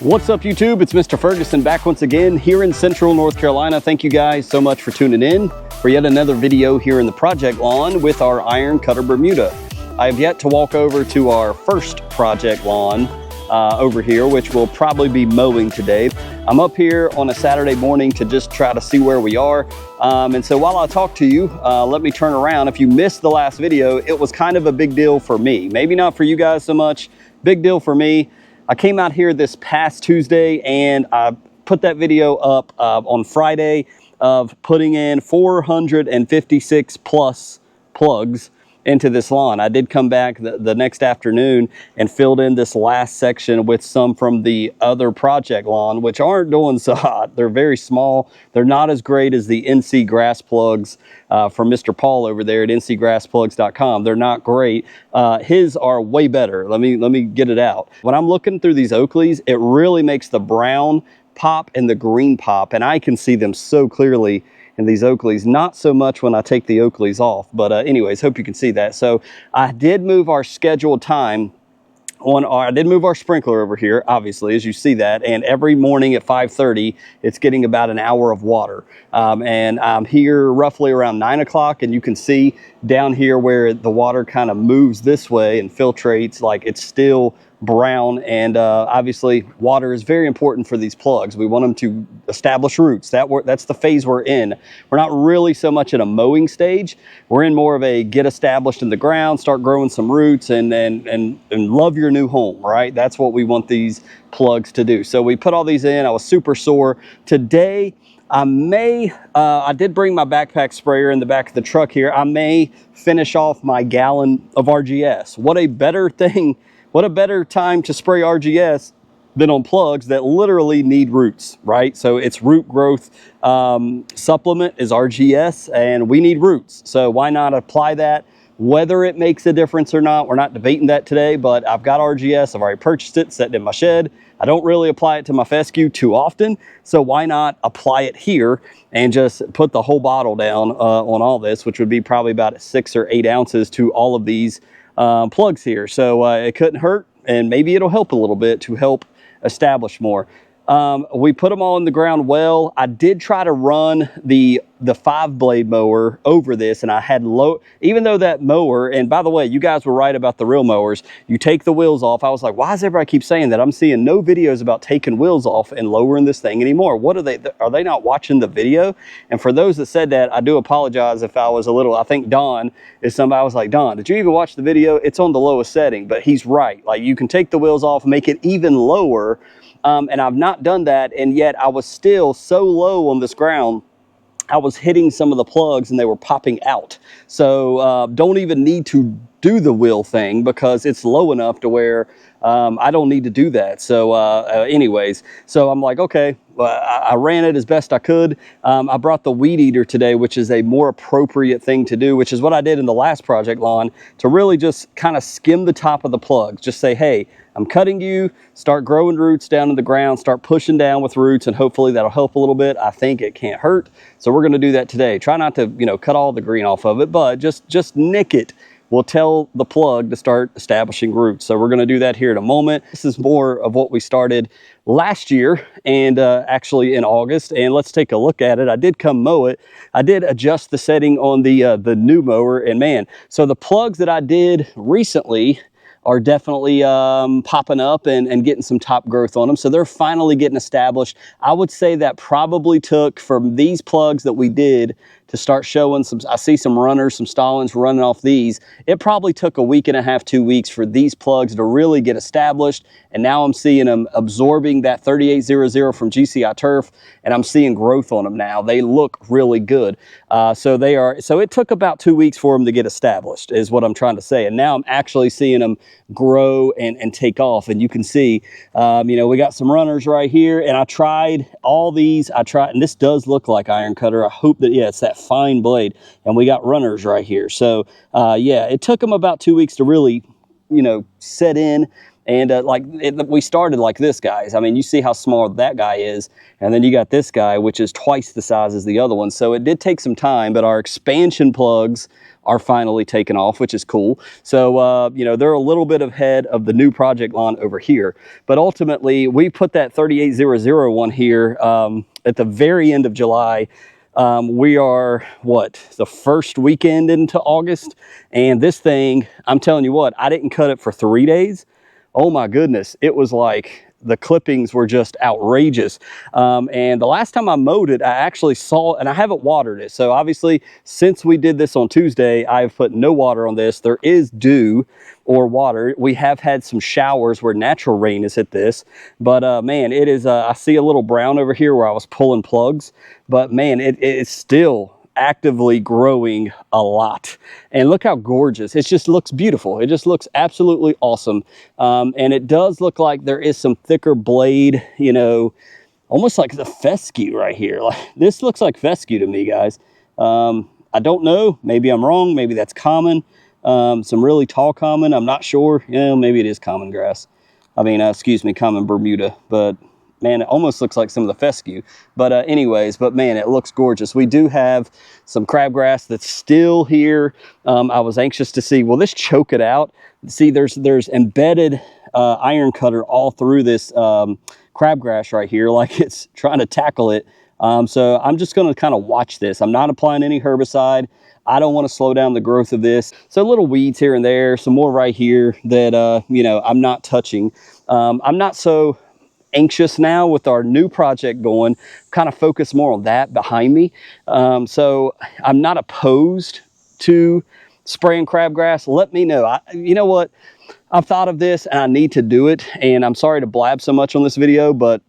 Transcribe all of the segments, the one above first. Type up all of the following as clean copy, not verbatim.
What's up, YouTube? It's Mr. Ferguson back once again here in Central North Carolina. Thank you guys so much for tuning in for yet another video here in the project lawn with our iron cutter Bermuda. I have yet to walk over to our first project lawn over here, which will probably be mowing today. I'm up here on a Saturday morning to just try to see where we are. And so while I talk to you, let me turn around. If you missed the last video, it was kind of a big deal for me. Maybe not for you guys so much. Big deal for me. I came out here this past Tuesday and I put that video up on Friday of putting in 456 plus plugs into this lawn. I did come back the next afternoon and filled in this last section with some from the other project lawn, which aren't doing so hot. They're very small. They're not as great as the NC grass plugs from Mr. Paul over there at ncgrassplugs.com. They're not great. His are way better. Let me get it out. When I'm looking through these Oakleys, it really makes the brown pop and the green pop, and I can see them so clearly in these Oakleys, not so much when I take the Oakleys off, but anyways, hope you can see that. So I did move our scheduled time on I did move our sprinkler over here, obviously, as you see that, and every morning at 5:30 it's getting about an hour of water, and I'm here roughly around 9 o'clock, and you can see down here where the water kind of moves this way and filtrates, like it's still brown. And obviously water is very important for these plugs. We want them to establish roots. That's the phase we're in. We're not really so much in a mowing stage. We're in more of a get established in the ground, start growing some roots, and love your new home, right? That's what we want these plugs to do. So we put all these in. I was super sore today. I did bring my backpack sprayer in the back of the truck here. I may finish off my gallon of RGS. What a better thing, what a better time to spray RGS than on plugs that literally need roots, right? So it's root growth supplement is RGS, and we need roots. So why not apply that? Whether it makes a difference or not, we're not debating that today, but I've got RGS. I've already purchased it, set it in my shed. I don't really apply it to my fescue too often, so why not apply it here and just put the whole bottle down on all this, which would be probably about 6 or 8 ounces to all of these plugs here. So it couldn't hurt, and maybe it'll help a little bit to help establish more. We put them all in the ground well. I did try to run the 5-blade mower over this, and I had even though that mower, and by the way, you guys were right about the real mowers, you take the wheels off. I was like, why does everybody keep saying that? I'm seeing no videos about taking wheels off and lowering this thing anymore. What are they not watching the video? And for those that said that, I do apologize if I was a little, I think Don is somebody. I was like, Don, did you even watch the video? It's on the lowest setting, but he's right. Like, you can take the wheels off, make it even lower. And I've not done that, and yet I was still so low on this ground, I was hitting some of the plugs and they were popping out. So don't even need to do the wheel thing because it's low enough to where I don't need to do that. So anyways, so I'm like, okay, I ran it as best I could. I brought the weed eater today, which is a more appropriate thing to do, which is what I did in the last project lawn, to really just kind of skim the top of the plugs. Just say, hey, I'm cutting you, start growing roots down in the ground, start pushing down with roots, and hopefully that'll help a little bit. I think it can't hurt. So we're gonna do that today. Try not to, cut all the green off of it, but just nick it. We'll tell the plug to start establishing roots. So we're gonna do that here in a moment. This is more of what we started last year, and actually in August, and let's take a look at it. I did come mow it. I did adjust the setting on the new mower, and man, so the plugs that I did recently are definitely popping up and getting some top growth on them. So they're finally getting established. I would say that probably took, from these plugs that we did to start showing some, I see some runners, some stallings running off these. It probably took a week and a half, 2 weeks for these plugs to really get established. And now I'm seeing them absorbing that 3800 from GCI Turf, and I'm seeing growth on them now. They look really good. So it took about 2 weeks for them to get established, is what I'm trying to say. And now I'm actually seeing them grow and take off. And you can see, we got some runners right here, and I tried all these. And this does look like iron cutter. I hope that, yeah, it's that fine blade, and we got runners right here. So yeah, it took them about 2 weeks to really, set in. And we started like this, guys. I mean, you see how small that guy is, and then you got this guy, which is twice the size as the other one. So it did take some time, but our expansion plugs are finally taking off, which is cool. So, you know, they're a little bit ahead of the new project lawn over here. But ultimately, we put that 3800 one here at the very end of July. We are, what, the first weekend into August? And this thing, I'm telling you what, I didn't cut it for 3 days. Oh my goodness, it was like the clippings were just outrageous. And the last time I mowed it, I actually saw, and I haven't watered it. So obviously, since we did this on Tuesday, I've put no water on this. There is dew or water. We have had some showers where natural rain has hit this. But man, it is, I see a little brown over here where I was pulling plugs. But man, it's still actively growing a lot. And look how gorgeous. It just looks beautiful. It just looks absolutely awesome. And it does look like there is some thicker blade, you know, almost like the fescue right here. Like, this looks like fescue to me, guys. I don't know. Maybe I'm wrong. Maybe that's common. Some really tall common. I'm not sure. You know, maybe it is common grass. I mean, excuse me, common Bermuda. But man, it almost looks like some of the fescue. But anyways, but man, it looks gorgeous. We do have some crabgrass that's still here. I was anxious to see, will this choke it out? See, there's embedded iron cutter all through this crabgrass right here, like it's trying to tackle it. So I'm just going to kind of watch this. I'm not applying any herbicide. I don't want to slow down the growth of this. So little weeds here and there, some more right here that, you know, I'm not touching. I'm not so anxious now with our new project going, kind of focus more on that behind me. So I'm not opposed to spraying crabgrass. Let me know. You know what? I've thought of this and I need to do it. And I'm sorry to blab so much on this video, but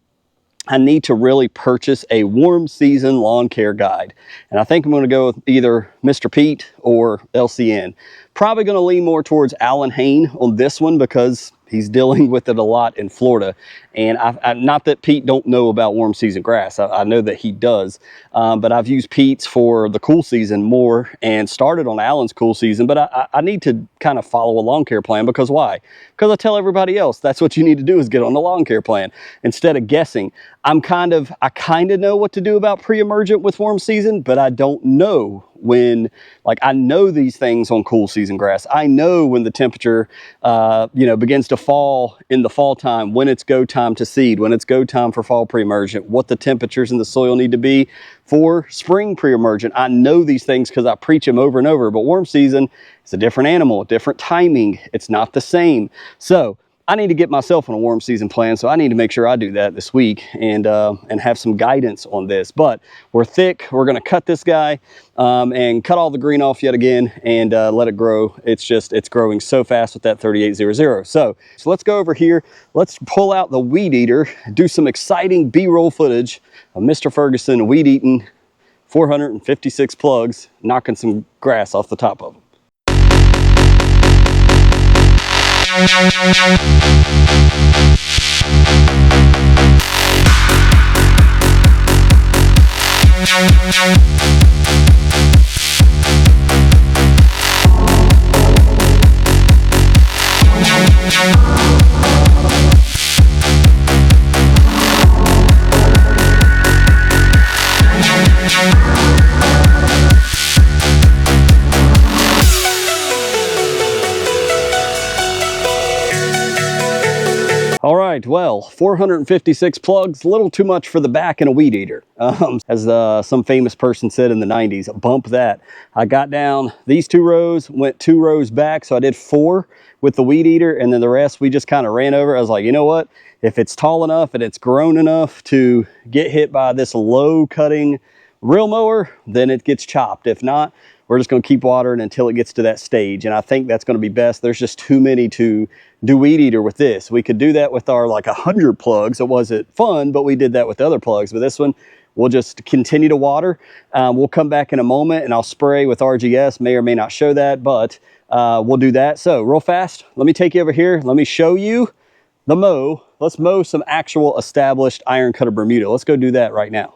I need to really purchase a warm season lawn care guide. And I think I'm going to go with either Mr. Pete or LCN. Probably going to lean more towards Alan Hain on this one because he's dealing with it a lot in Florida. And not that Pete don't know about warm season grass. I know that he does. But I've used Pete's for the cool season more and started on Alan's cool season. But I need to kind of follow a lawn care plan because why? Because I tell everybody else that's what you need to do is get on the lawn care plan instead of guessing. I kind of know what to do about pre-emergent with warm season, but I don't know when, like, I know these things on cool season grass. I know when the temperature, you know, begins to fall in the fall time, when it's go time to seed, when it's go time for fall pre-emergent, what the temperatures in the soil need to be for spring pre-emergent. I know these things because I preach them over and over, but warm season is a different animal, different timing. It's not the same. So I need to get myself on a warm season plan, so I need to make sure I do that this week and have some guidance on this. But we're thick. We're going to cut this guy and cut all the green off yet again and let it grow. It's growing so fast with that 3800. So let's go over here. Let's pull out the weed eater, do some exciting B-roll footage of Mr. Ferguson weed eating 456 plugs, knocking some grass off the top of them. All right, well, 456 plugs, a little too much for the back in a weed eater. As some famous person said in the 90s, bump that. I got down these 2 rows, went 2 rows back, so I did 4 with the weed eater, and then the rest we just kind of ran over. I was like, you know what? If it's tall enough and it's grown enough to get hit by this low cutting reel mower, then it gets chopped. If not, we're just going to keep watering until it gets to that stage. And I think that's going to be best. There's just too many to do weed eater with this. We could do that with our like 100 plugs. It wasn't fun, but we did that with other plugs. But this one, we'll just continue to water. We'll come back in a moment and I'll spray with RGS. May or may not show that, but we'll do that. So real fast, let me take you over here. Let me show you the mow. Let's mow some actual established iron cutter Bermuda. Let's go do that right now.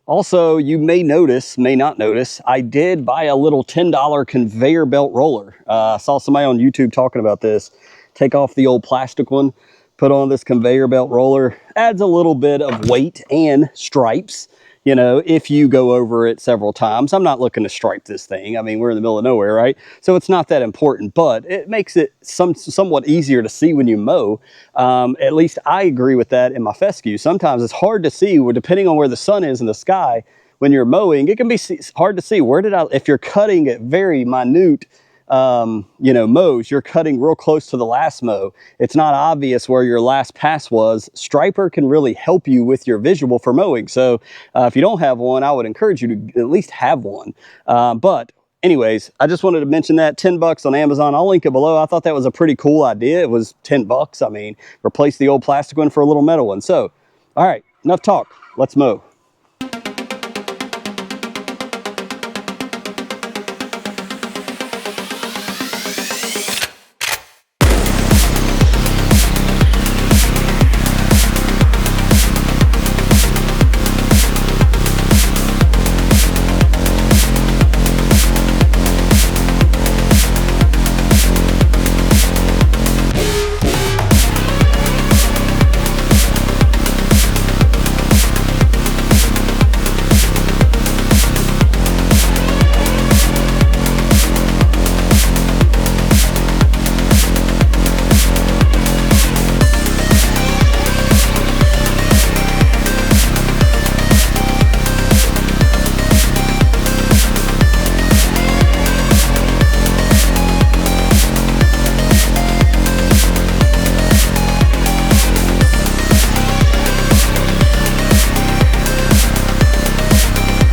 Also, you may notice, may not notice, I did buy a little $10 conveyor belt roller. I saw somebody on YouTube talking about this. Take off the old plastic one, put on this conveyor belt roller. Adds a little bit of weight and stripes. you know, if you go over it several times. I'm not looking to stripe this thing. I mean, we're in the middle of nowhere, right? So it's not that important, but it makes it somewhat easier to see when you mow. At least I agree with that in my fescue. Sometimes it's hard to see, depending on where the sun is in the sky. When you're mowing, it can be hard to see if you're cutting at very minute, you know, mows, you're cutting real close to the last mow. It's not obvious where your last pass was. Striper can really help you with your visual for mowing. So if you don't have one, I would encourage you to at least have one. But anyways, I just wanted to mention that. $10 on Amazon. I'll link it below. I thought that was a pretty cool idea. It was $10. I mean, replace the old plastic one for a little metal one. So, all right, enough talk. Let's mow.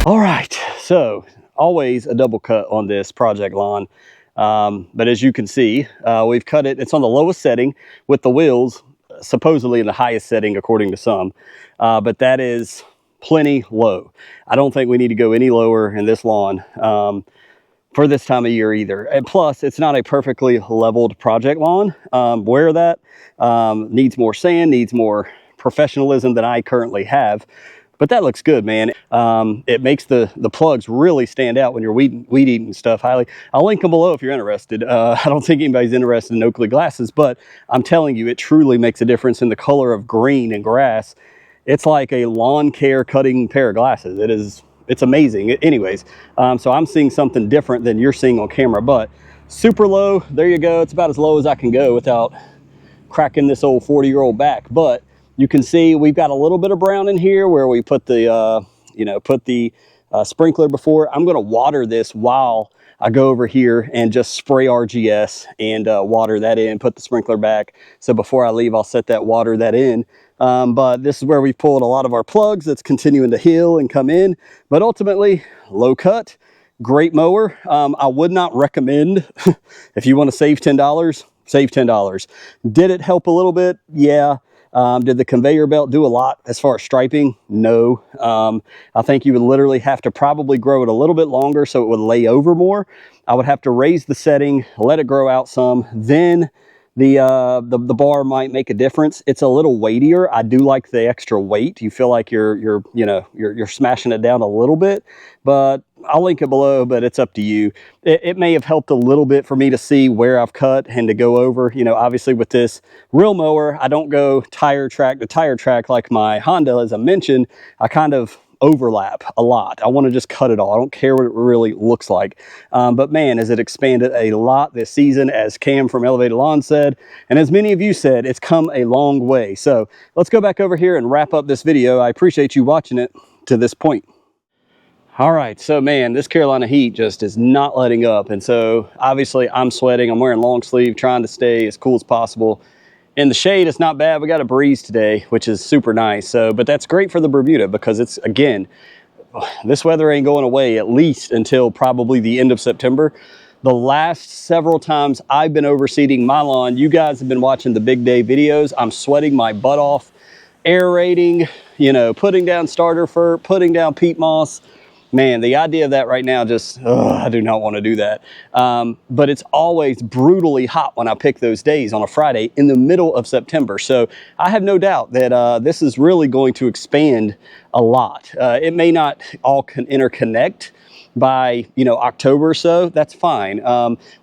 All right, so always a double cut on this project lawn. But as you can see, we've cut it. It's on the lowest setting with the wheels supposedly in the highest setting according to some. But that is plenty low. I don't think we need to go any lower in this lawn for this time of year either. And plus, it's not a perfectly leveled project lawn. Where that needs more sand, needs more professionalism than I currently have. But that looks good, man. It makes the plugs really stand out when you're weed eating stuff highly. I'll link them below if you're interested. I don't think anybody's interested in Oakley glasses, but I'm telling you, it truly makes a difference in the color of green and grass. It's like a lawn care cutting pair of glasses. It's amazing. Anyways, so I'm seeing something different than you're seeing on camera, but super low. There you go. It's about as low as I can go without cracking this old 40-year-old back. But you can see we've got a little bit of brown in here where we put the, sprinkler before. I'm going to water this while I go over here and just spray RGS and water that in, put the sprinkler back. So before I leave, I'll set that water that in. But this is where we've pulled a lot of our plugs that's continuing to heal and come in. But ultimately, low cut, great mower. I would not recommend, if you want to save $10, save $10. Did it help a little bit? Yeah. Did the conveyor belt do a lot as far as striping? No. I think you would literally have to probably grow it a little bit longer so it would lay over more. I would have to raise the setting, let it grow out some, then the bar might make a difference. It's a little weightier. I do like the extra weight. You feel like you're smashing it down a little bit, but I'll link it below, but it's up to you. It may have helped a little bit for me to see where I've cut and to go over. You know, obviously with this real mower, I don't go tire track to tire track like my Honda, as I mentioned. I kind of overlap a lot. I want to just cut it all. I don't care what it really looks like. But man, has it expanded a lot this season, as Cam from Elevated Lawn said, and as many of you said, it's come a long way. So let's go back over here and wrap up this video. I appreciate you watching it to this point. All right, so man, this Carolina heat just is not letting up. And so obviously I'm sweating. I'm wearing long sleeve, trying to stay as cool as possible. In the shade, it's not bad. We got a breeze today, which is super nice. So, but that's great for the Bermuda because it's, again, this weather ain't going away at least until probably the end of September. The last several times I've been overseeding my lawn, you guys have been watching the big day videos. I'm sweating my butt off, aerating, putting down starter fur, putting down peat moss. Man, the idea of that right now just, I do not want to do that. But it's always brutally hot when I pick those days on a Friday in the middle of September. So I have no doubt that this is really going to expand a lot. It may not all interconnect by, October or so. That's fine.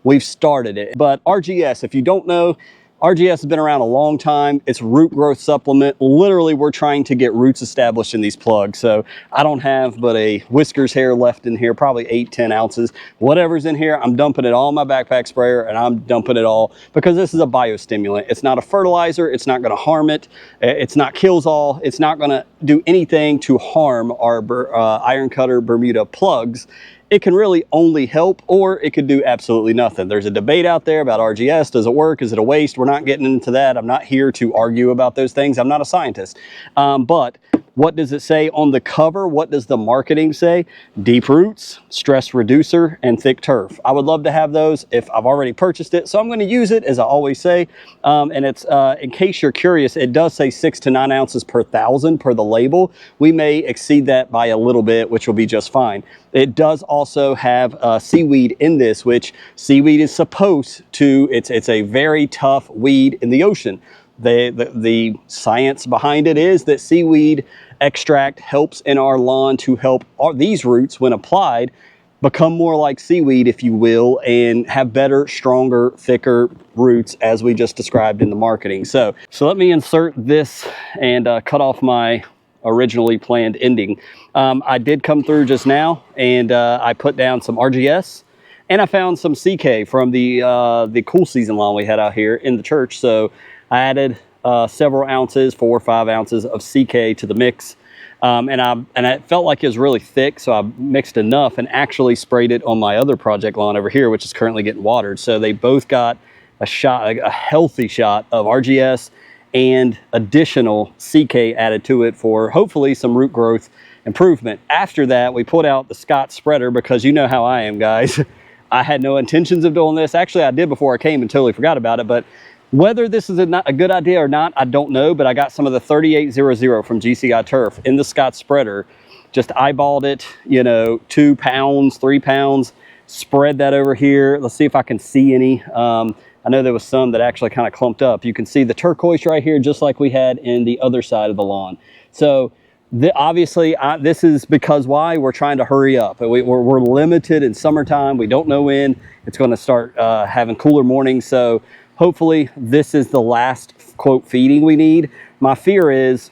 We've started it. But RGS, if you don't know, RGS has been around a long time. It's a root growth supplement. Literally, we're trying to get roots established in these plugs. So I don't have but a whiskers hair left in here, probably 8-10 ounces. Whatever's in here, I'm dumping it all in my backpack sprayer, and I'm dumping it all because this is a biostimulant. It's not a fertilizer. It's not going to harm it. It's not kills all. It's not going to do anything to harm our iron cutter Bermuda plugs. It can really only help, or it could do absolutely nothing. There's a debate out there about RGS. Does it work? Is it a waste? We're not getting into that. I'm not here to argue about those things. I'm not a scientist. But what does it say on the cover? What does the marketing say? Deep roots, stress reducer, and thick turf. I would love to have those if I've already purchased it. So I'm going to use it, as I always say. And it's, in case you're curious, it does say 6 to 9 ounces per 1,000 per the label. We may exceed that by a little bit, which will be just fine. It does also have seaweed in this, which seaweed is supposed to, it's a very tough weed in the ocean. The science behind it is that seaweed extract helps in our lawn to help these roots, when applied, become more like seaweed, if you will, and have better, stronger, thicker roots, as we just described in the marketing. So let me insert this and cut off my originally planned ending. I did come through just now, and I put down some RGS, and I found some CK from the cool season lawn we had out here in the church. So I added several ounces, 4 or 5 ounces of CK to the mix, and it felt like it was really thick, so I mixed enough and actually sprayed it on my other project lawn over here, which is currently getting watered. So they both got a healthy shot of RGS and additional CK added to it for hopefully some root growth improvement. After that, we put out the Scott spreader, because you know how I am, guys. I had no intentions of doing this. Actually, I did before I came and totally forgot about it, but whether this is a good idea or not, I don't know. But I got some of the 3800 from GCI Turf in the Scott spreader, just eyeballed it, you know, 2 pounds, 3 pounds, spread that over here. Let's see if I can see any. I know there was some that actually kind of clumped up. You can see the turquoise right here, just like we had in the other side of the lawn. So obviously, this is because why? We're trying to hurry up. We're limited in summertime. We don't know when it's going to start having cooler mornings. So hopefully this is the last, quote, feeding we need. My fear is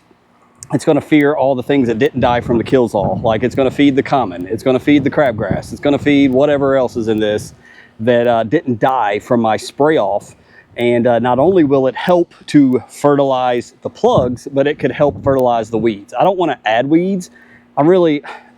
it's going to feed all the things that didn't die from the kills all. Like, it's going to feed the common. It's going to feed the crabgrass. It's going to feed whatever else is in this that didn't die from my spray off. And not only will it help to fertilize the plugs, but it could help fertilize the weeds. I don't want to add weeds. I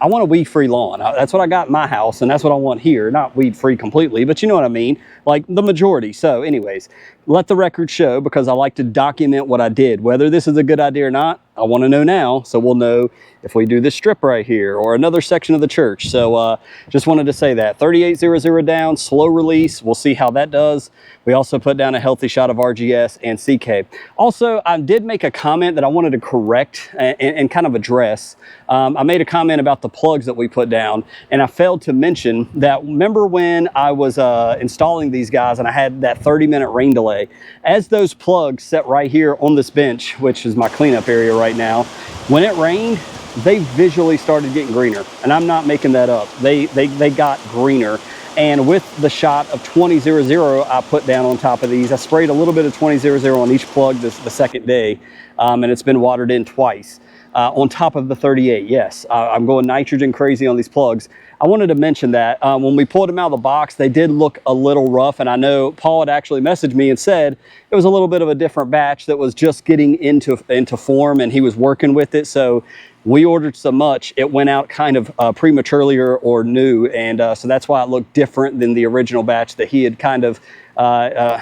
want a weed-free lawn. That's what I got in my house, and that's what I want here. Not weed-free completely, but you know what I mean, like the majority. So anyways, let the record show, because I like to document what I did. Whether this is a good idea or not, I want to know now, so we'll know if we do this strip right here or another section of the church. So just wanted to say that. 3800 down, slow release. We'll see how that does. We also put down a healthy shot of RGS and CK. Also, I did make a comment that I wanted to correct and kind of address. I made a comment about the plugs that we put down, and I failed to mention that, remember when I was installing these guys and I had that 30-minute rain delay? As those plugs set right here on this bench, which is my cleanup area right now, when it rained, they visually started getting greener, and I'm not making that up. They got greener. And with the shot of 2000 I put down on top of these, I sprayed a little bit of 2000 on each plug the second day, and it's been watered in twice. On top of the 38, yes. I'm going nitrogen crazy on these plugs. I wanted to mention that when we pulled them out of the box, they did look a little rough, and I know Paul had actually messaged me and said it was a little bit of a different batch that was just getting into form, and he was working with it. So we ordered so much, it went out kind of prematurely or new, and so that's why it looked different than the original batch that he had kind of,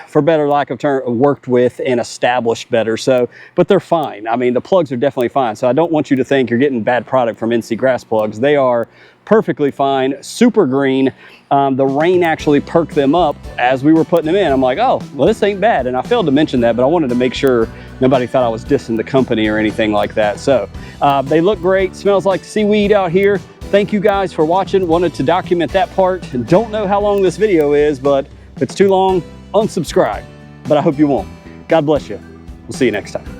for better lack of term, worked with and established better. So, but they're fine. I mean, the plugs are definitely fine. So I don't want you to think you're getting bad product from NC Grass plugs. They are perfectly fine, super green. The rain actually perked them up as we were putting them in. I'm like, oh, well, this ain't bad. And I failed to mention that, but I wanted to make sure nobody thought I was dissing the company or anything like that. So they look great. Smells like seaweed out here. Thank you guys for watching. Wanted to document that part. Don't know how long this video is, but if it's too long, unsubscribe. But I hope you won't. God bless you. We'll see you next time.